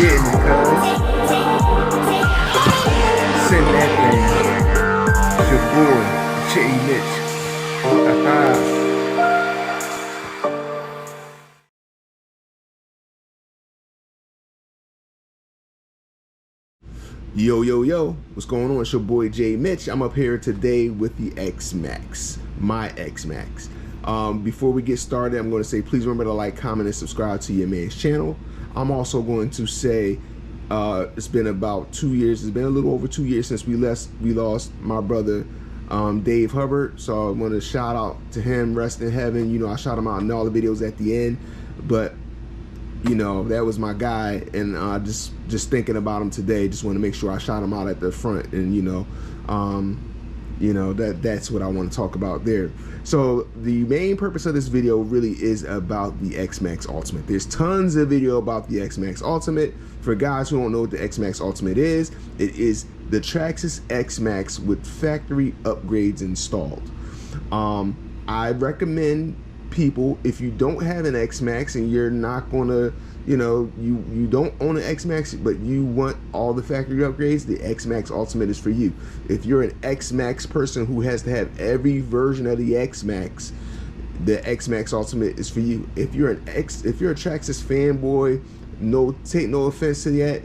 getting me, cuz. Send that thing. It's your boy, J Mitch. Yo, yo, yo, what's going on? It's your boy J Mitch. I'm up here today with the X-Maxx, my X-Maxx. Before we get started, I'm going to say please remember to like, comment, and subscribe to your man's channel. I'm also going to say it's been about 2 years. It's been a little over 2 years since we lost my brother Dave Hubbard. So I want to shout out to him, rest in heaven. You know, I shout him out in all the videos at the end, but you know, that was my guy, and just thinking about him today, just want to make sure I shout him out at the front, and you know, that's what I want to talk about there. So the main purpose of this video really is about the X-Maxx Ultimate. There's tons of video about the X-Maxx Ultimate. For guys who don't know what the X-Maxx Ultimate is, it is the Traxxas Xmaxx with factory upgrades installed. I recommend people, if you don't have an X-Maxx and you're not gonna, you know, you don't own an X-Maxx but you want all the factory upgrades, the X-Maxx Ultimate is for you. If you're an X-Maxx person who has to have every version of the X-Maxx, the X-Maxx Ultimate is for you. If you're a Traxxas fanboy, take no offense to that,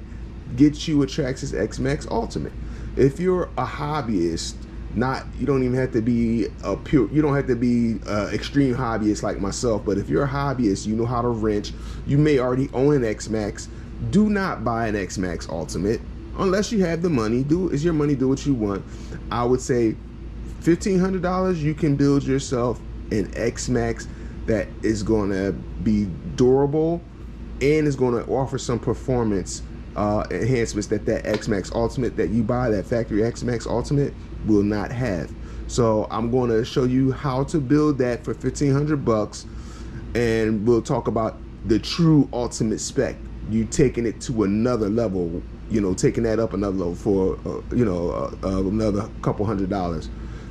get you a Traxxas Xmaxx Ultimate. If you're a hobbyist, you don't even have to be you don't have to be extreme hobbyist like myself, but if you're a hobbyist, you know how to wrench, you may already own an X-Maxx, do not buy an X-Maxx Ultimate unless you have the money. Is your money, do what you want. I would say $1,500 you can build yourself an X-Maxx that is going to be durable and is going to offer some performance enhancements that X-Maxx Ultimate that you buy, that factory X-Maxx Ultimate, will not have. So I'm going to show you how to build that for 1,500 bucks, and we'll talk about the true ultimate spec, you taking it to another level, you know, taking that up another level for another couple $100.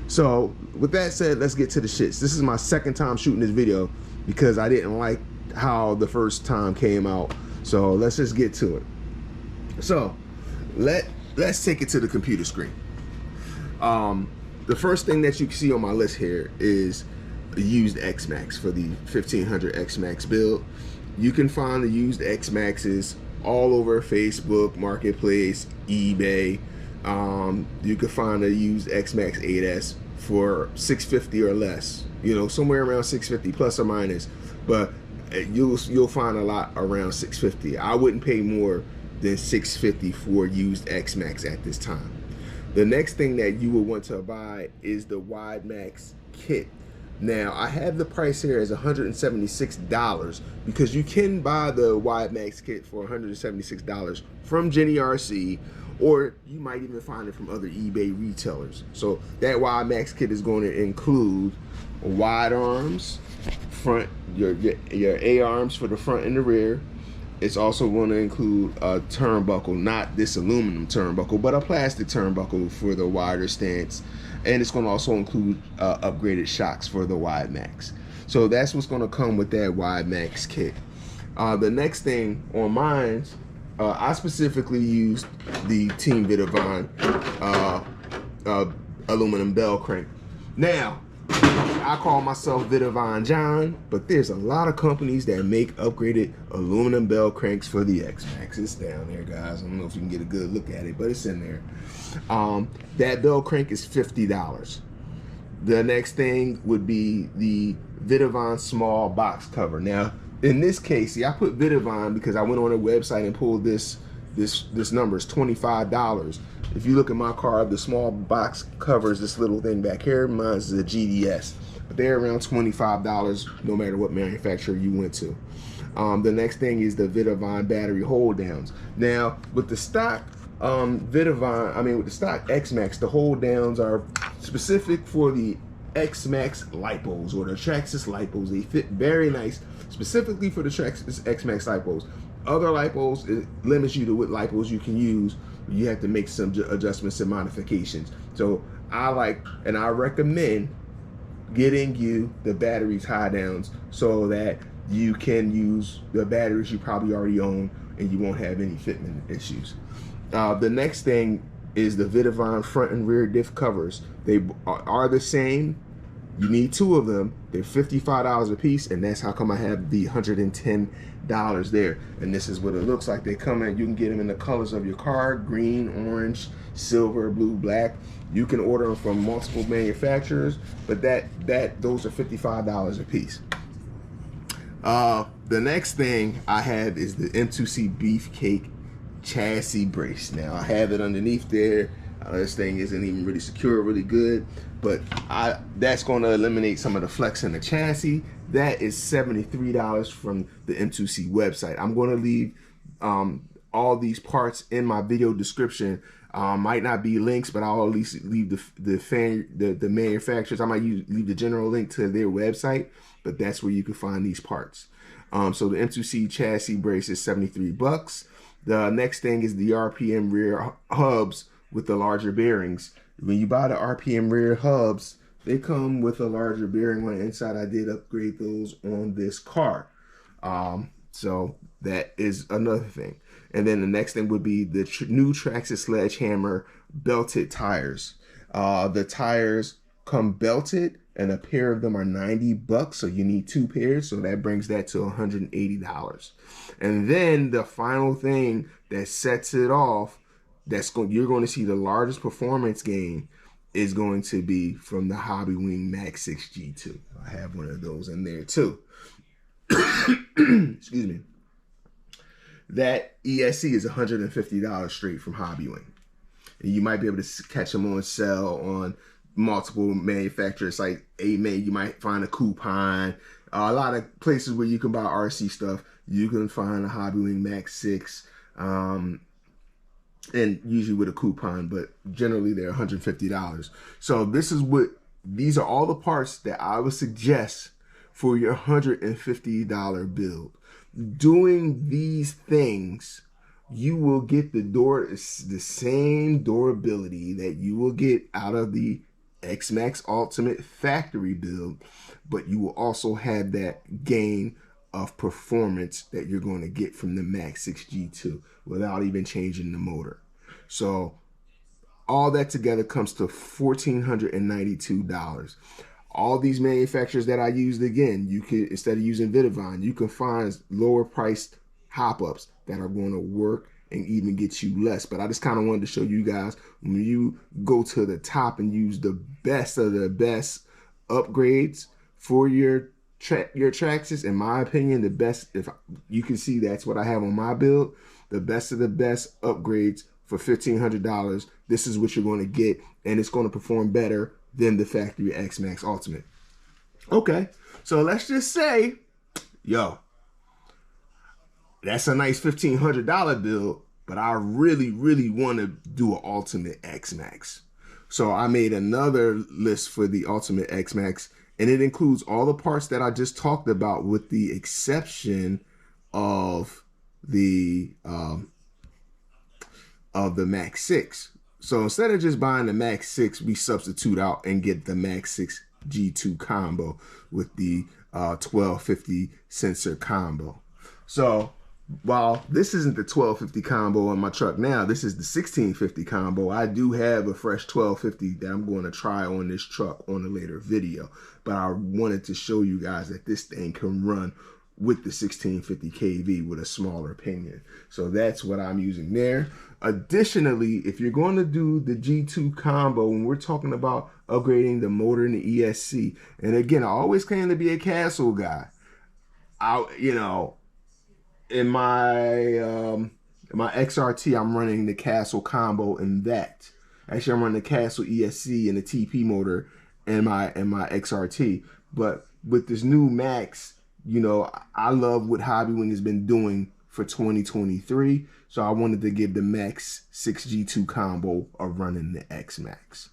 So with that said, let's get to the shits. This is my second time shooting this video because I didn't like how the first time came out, so let's just get to it. So let's take it to the computer screen. The first thing that you can see on my list here is a used X-Maxx for the 1,500 X-Maxx build. You can find the used X-Maxxes all over Facebook Marketplace, eBay. You can find a used X-Maxx 8S for $650 or less, you know, somewhere around $650 plus or minus, but you'll find a lot around $650. I wouldn't pay more than $650 for used X-Maxx at this time. The next thing that you will want to buy is the Wide Max kit. Now I have the price here as $176 because you can buy the Wide Max kit for $176 from Jenny RC, or you might even find it from other eBay retailers. So that Wide Max kit is going to include wide arms, front, your A-arms for the front and the rear. It's also going to include a turnbuckle, not this aluminum turnbuckle, but a plastic turnbuckle for the wider stance. And it's going to also include upgraded shocks for the Wide Max. So that's what's going to come with that Wide Max kit. The next thing on mine, I specifically used the Team Vitavon aluminum bell crank. Now, I call myself Vitavon John, but there's a lot of companies that make upgraded aluminum bell cranks for the X-Maxx. It's down there, guys. I don't know if you can get a good look at it, but it's in there. That bell crank is $50. The next thing would be the Vitavon small box cover. Now, in this case, see, I put Vitavon because I went on their website and pulled this number. It's $25. If you look at my car, the small box covers this little thing back here. Mine's a GDS. But they're around $25 no matter what manufacturer you went to. The next thing is the Vitavon battery hold downs. Now, with the stock with the stock X-Maxx, the hold downs are specific for the X-Maxx lipos or the Traxxas lipos. They fit very nice, specifically for the Traxxas X-Maxx lipos. Other lipos, it limits you to what lipos you can use. You have to make some adjustments and modifications. So I like, and I recommend getting you the battery tie downs so that you can use the batteries you probably already own and you won't have any fitment issues. The next thing is the Vitavon front and rear diff covers. They are the same. You need 2 of them. They're $55 a piece, and that's how come I have the $110 there. And this is what it looks like. They come in, you can get them in the colors of your car: green, orange, silver, blue, black. You can order them from multiple manufacturers, but those are $55 a piece. The next thing I have is the M2C Beefcake chassis brace. Now I have it underneath there. This thing isn't even really secure really good, but that's going to eliminate some of the flex in the chassis. That is $73 from the M2C website. I'm going to leave all these parts in my video description. Might not be links, but I'll at least leave the manufacturers. I might leave the general link to their website, but that's where you can find these parts. So the M2C chassis brace is $73. The next thing is the RPM rear hubs with the larger bearings. When you buy the RPM rear hubs, they come with a larger bearing on the inside. I did upgrade those on this car. So that is another thing. And then the next thing would be the new Traxxas Sledgehammer belted tires. The tires come belted, and a pair of them are $90, so you need 2 pairs, so that brings that to $180. And then the final thing that sets it off, you're going to see the largest performance gain, is going to be from the Hobbywing Max 6G2. I have one of those in there too. Excuse me. That ESC is $150 straight from Hobbywing. And you might be able to catch them on sale on multiple manufacturers like A-May. You might find a coupon. A lot of places where you can buy RC stuff, you can find a Hobbywing Max 6. And usually with a coupon, but generally they're $150. So these are all the parts that I would suggest for your $150 build. Doing these things, you will get the same durability that you will get out of the X-Maxx Ultimate factory build, but you will also have that gain of performance that you're going to get from the Max 6G2 without even changing the motor. So all that together comes to $1,492. All these manufacturers that I used, again, you can, instead of using Vitavon, you can find lower priced hop-ups that are going to work and even get you less. But I just kind of wanted to show you guys, when you go to the top and use the best of the best upgrades for your Traxxas, in my opinion, the best, if you can see, that's what I have on my build, the best of the best upgrades for $1,500. This is what you're going to get, and it's going to perform better than the factory X-Maxx Ultimate. Okay, so let's just say, yo, that's a nice $1,500 build, but I really, really want to do an Ultimate X-Maxx. So I made another list for the Ultimate X-Maxx, and it includes all the parts that I just talked about, with the exception of the Max 6. So instead of just buying the Max 6, we substitute out and get the Max 6 G2 combo with the 1250 sensor combo. So while this isn't the 1250 combo on my truck now, this is the 1650 combo. I do have a fresh 1250 that I'm going to try on this truck on a later video. But I wanted to show you guys that this thing can run with the 1650 kV with a smaller pinion. So that's what I'm using there. Additionally, if you're going to do the G2 combo, when we're talking about upgrading the motor and the ESC, and again, I always claim to be a Castle guy. In my my XRT, I'm running the Castle combo in that. Actually, I'm running the Castle ESC and the TP motor in my XRT. But with this new Max, I love what Hobbywing has been doing for 2023. So I wanted to give the Max 6G2 combo a run in the X-Maxx.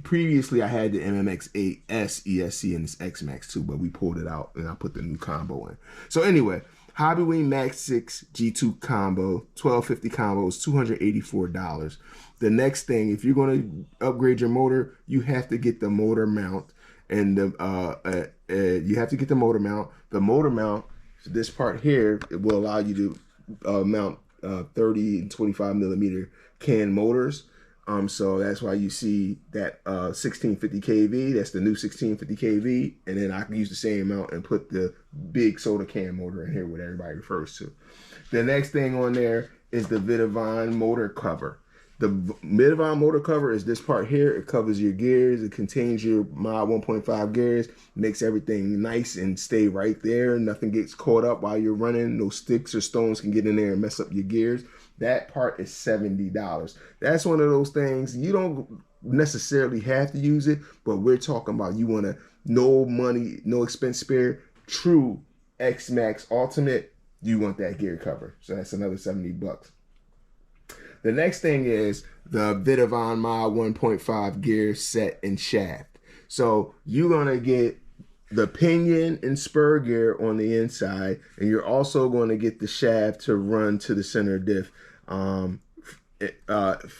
Previously, I had the MMX8S ESC in this X-Maxx too, but we pulled it out and I put the new combo in. So anyway, Hobbywing Max 6 G2 combo, 1250 combo is $284. The next thing, if you're going to upgrade your motor, you have to get the motor mount, and you have to get the motor mount. The motor mount, this part here, it will allow you to mount 30 and 25 millimeter can motors. So that's why you see that 1650 kV. That's the new 1650 kV, and then I can use the same amount and put the big soda can motor in here, what everybody refers to. The next thing on there is the Vitavon motor cover. The Vitavon motor cover is this part here. It covers your gears. It contains your mod 1.5 gears. Makes everything nice and stay right there. Nothing gets caught up while you're running. No sticks or stones can get in there and mess up your gears. That part is $70. That's one of those things you don't necessarily have to use it, but we're talking about you want to no money, no expense spare, true X-Maxx Ultimate. You want that gear cover, so that's another $70. The next thing is the Vitavon Mod 1.5 gear set and shaft. So you're gonna get the pinion and spur gear on the inside, and you're also going to get the shaft to run to the center diff in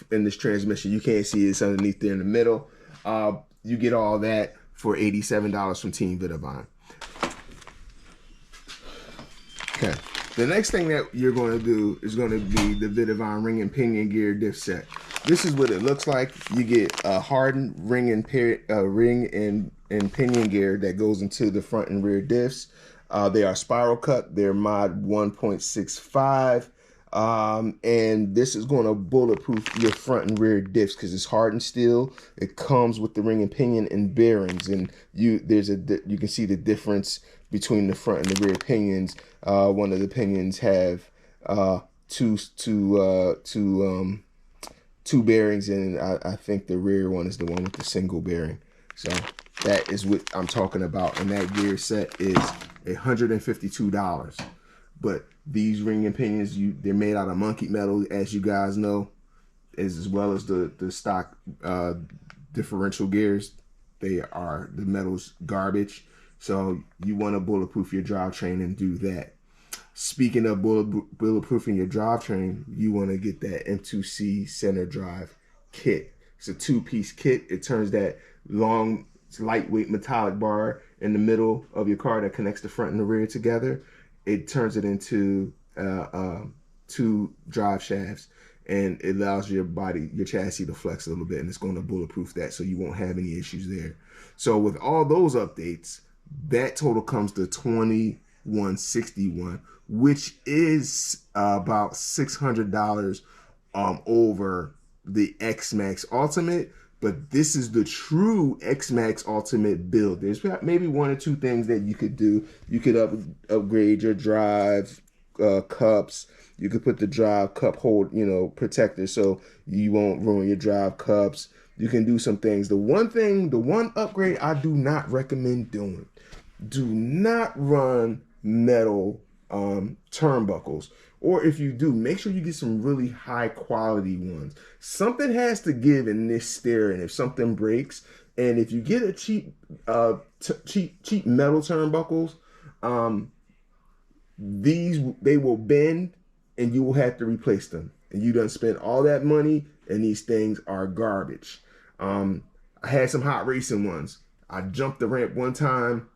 this transmission. You can't see it's underneath there in the middle. You get all that for $87 from Team Vitavon. Okay, the next thing that you're going to do is going to be the Vitavon ring and pinion gear diff set. This is what it looks like. You get a hardened ring and pinion gear that goes into the front and rear diffs. They are spiral cut. They're mod 1.65. And this is going to bulletproof your front and rear diffs because it's hardened steel. It comes with the ring and pinion and bearings, and you can see the difference between the front and the rear pinions. One of the pinions have two bearings, and I think the rear one is the one with the single bearing. So that is what I'm talking about, and that gear set is $152. But these ring and pinions, they're made out of monkey metal, as you guys know, as well as the stock differential gears. The metal's garbage. So you want to bulletproof your drivetrain and do that. Speaking of bulletproofing your drivetrain, you want to get that M2C center drive kit. It's a two-piece kit. It turns that long, lightweight metallic bar in the middle of your car that connects the front and the rear together. It turns it into two drive shafts, and it allows your chassis to flex a little bit, and it's going to bulletproof that, so you won't have any issues there. So with all those updates, that total comes to $2161, which is about $600 over the X-Maxx Ultimate. But this is the true X-Maxx Ultimate build. There's maybe one or two things that you could do. You could upgrade your drive cups. You could put the drive cup hold, protector, so you won't ruin your drive cups. You can do some things. The one upgrade I do not recommend doing: do not run metal turnbuckles. Or if you do, make sure you get some really high quality ones. Something has to give in this steering if something breaks. And if you get a cheap metal turnbuckles, they will bend and you will have to replace them. And you done spent all that money and these things are garbage. I had some hot racing ones. I jumped the ramp one time,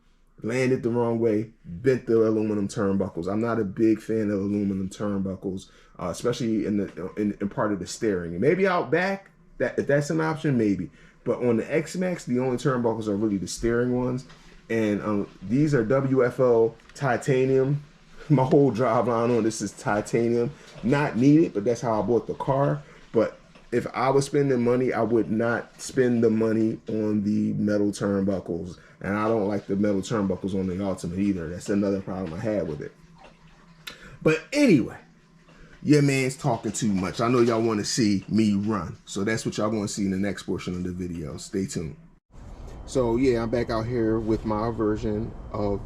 landed the wrong way, bent the aluminum turnbuckles. I'm not a big fan of aluminum turnbuckles, especially in part of the steering. And maybe out back, if that's an option, maybe. But on the X-Maxx, the only turnbuckles are really the steering ones. And these are WFO Titanium. My whole drive line on this is titanium. Not needed, but that's how I bought the car. But if I was spending money, I would not spend the money on the metal turnbuckles. And I don't like the metal turnbuckles on the Ultimate either. That's another problem I had with it. But anyway, your man's talking too much. I know y'all want to see me run. So that's what y'all want to see in the next portion of the video. Stay tuned. So yeah, I'm back out here with my version of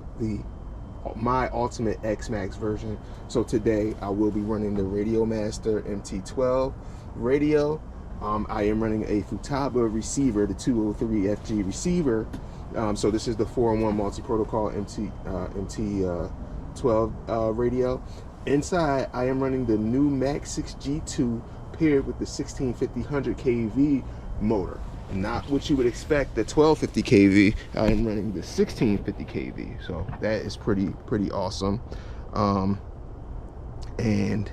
my Ultimate X-Maxx version. So today I will be running the Radiomaster MT12 radio. I am running a Futaba receiver, the 203FG receiver. So this is the 4-in-1 multi-protocol MT12 radio. Inside, I am running the new Max 6G2 paired with the 1650 100 kV motor. Not what you would expect, the 1250 kV. I am running the 1650 kV. So that is pretty awesome. And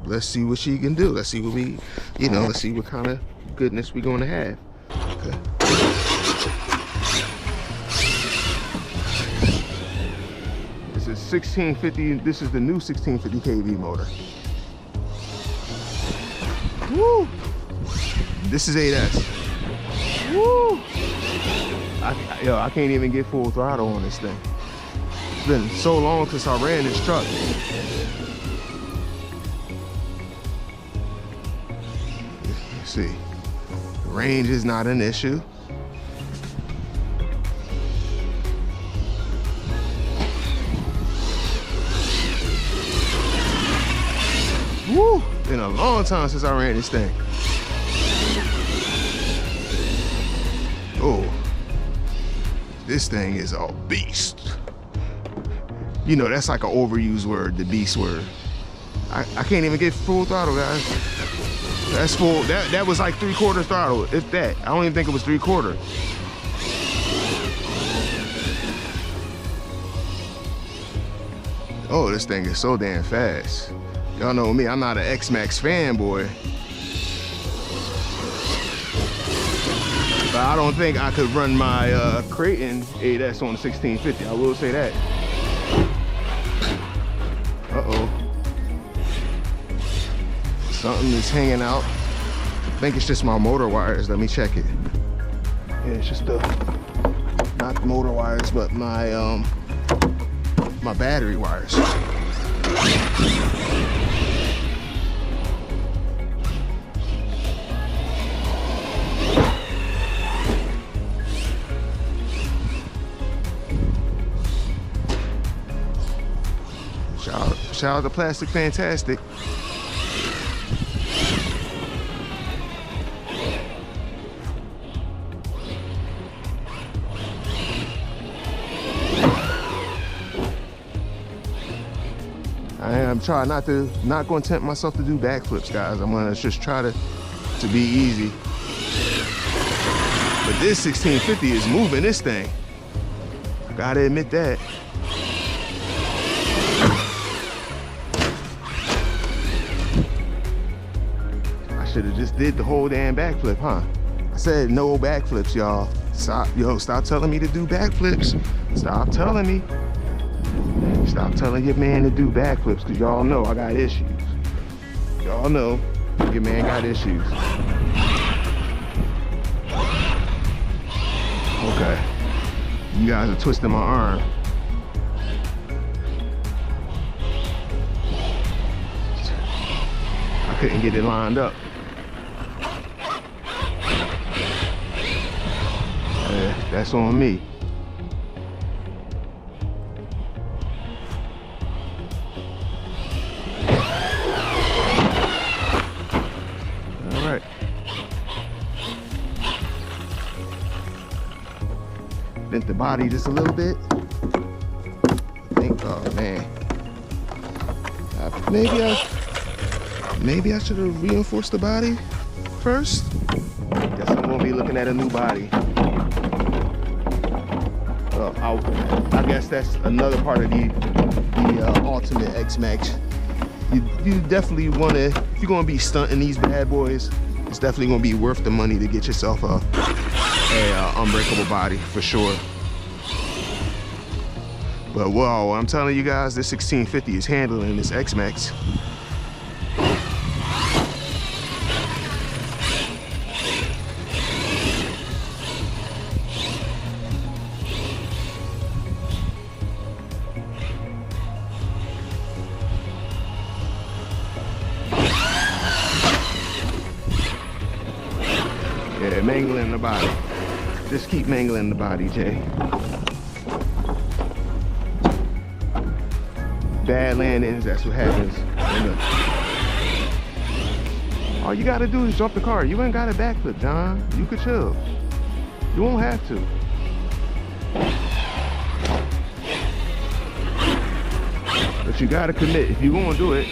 Let's see what she can do. Let's see what we, let's see what kind of goodness we're gonna have. Okay. This is 1650. This is the new 1650 kV motor. Woo! This is 8S. Woo! I can't even get full throttle on this thing. It's been so long since I ran this truck. Let's see. The range is not an issue. Woo! Been a long time since I ran this thing. Oh, this thing is a beast. You know, that's like an overused word, the beast word. I can't even get full throttle, guys. That's full. That was like 3/4 throttle, if that. I don't even think it was 3/4. Oh, this thing is so damn fast. Y'all know me, I'm not an X-Maxx fanboy. But I don't think I could run my Creighton 8S on the 1650. I will say that. Uh-oh. Something is hanging out. I think it's just my motor wires. Let me check it. Yeah, it's just not the motor wires, but my my battery wires. Shout out to Plastic Fantastic. I am trying not going to tempt myself to do backflips, guys. I'm gonna just try to be easy. But this 1650 is moving this thing. I gotta admit that. Should have just did the whole damn backflip, huh? I said no backflips, y'all. Stop telling me to do backflips. Stop telling me. Stop telling your man to do backflips, because y'all know I got issues. Y'all know your man got issues. Okay. You guys are twisting my arm. I couldn't get it lined up. That's on me. All right. Bent the body just a little bit. I think, oh man. Maybe I should have reinforced the body first. Guess I'm gonna be looking at a new body. I guess that's another part of the ultimate X-Maxx. You definitely want to, if you're going to be stunting these bad boys, it's definitely going to be worth the money to get yourself a unbreakable body for sure. But whoa, I'm telling you guys, this 1650 is handling this X-Maxx. Yeah, mangling the body. Just keep mangling the body, Jay. Bad landings, that's what happens. All you gotta do is jump the car. You ain't got a backflip, John. You could chill. You won't have to. But you gotta commit. If you're gonna do it,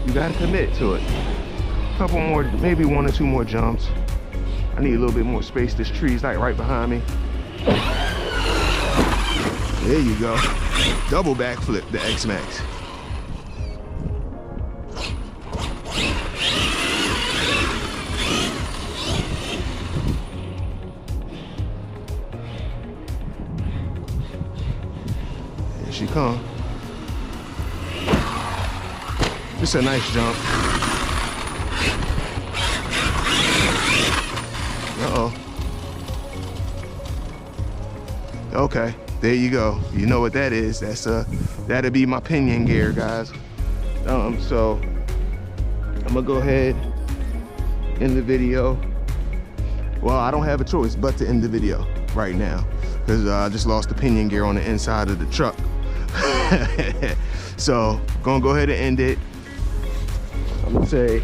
you gotta commit to it. A couple more, maybe 1 or 2 more jumps. I need a little bit more space. This tree's like right behind me. There you go. Double backflip the X-Maxx. come. It's a nice jump. Uh-oh. Okay, there you go. You know what that is. That'll be my pinion gear, guys. So I'm gonna go ahead, end the video. Well, I don't have a choice but to end the video right now because I just lost the pinion gear on the inside of the truck. So gonna go ahead and end it. I'm gonna say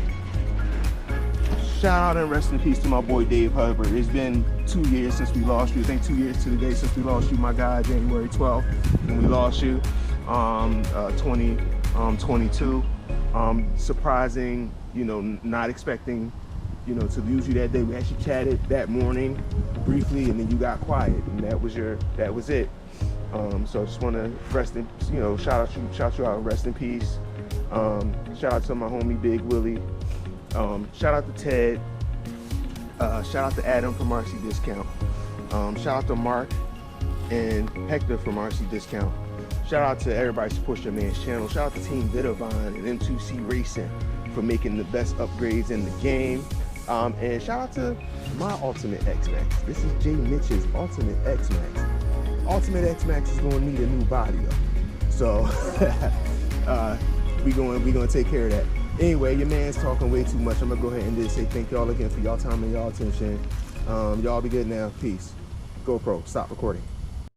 shout out and rest in peace to my boy Dave Hubbard. It's been 2 years since we lost you. I think 2 years to the day since we lost you, my guy, January 12th, when we lost you, 2022. Surprising, you know, not expecting, you know, to lose you that day. We actually chatted that morning briefly, and then you got quiet, and that was it. So I just want to rest in, you know, shout you out, rest in peace. Shout out to my homie Big Willie. Shout out to Ted. Shout out to Adam from RC Discount. Shout out to Mark and Hector from RC Discount. Shout out to everybody support your man's channel. Shout out to Team Vitavon and M2C Racing for making the best upgrades in the game. And shout out to my Ultimate X-Maxx. This is Jay Mitch's Ultimate X-Maxx. Ultimate X-Maxx is gonna need a new body though. So we gonna take care of that. Anyway, your man's talking way too much. I'm gonna go ahead and just say thank y'all again for y'all time and y'all attention. Y'all be good now. Peace. GoPro, stop recording.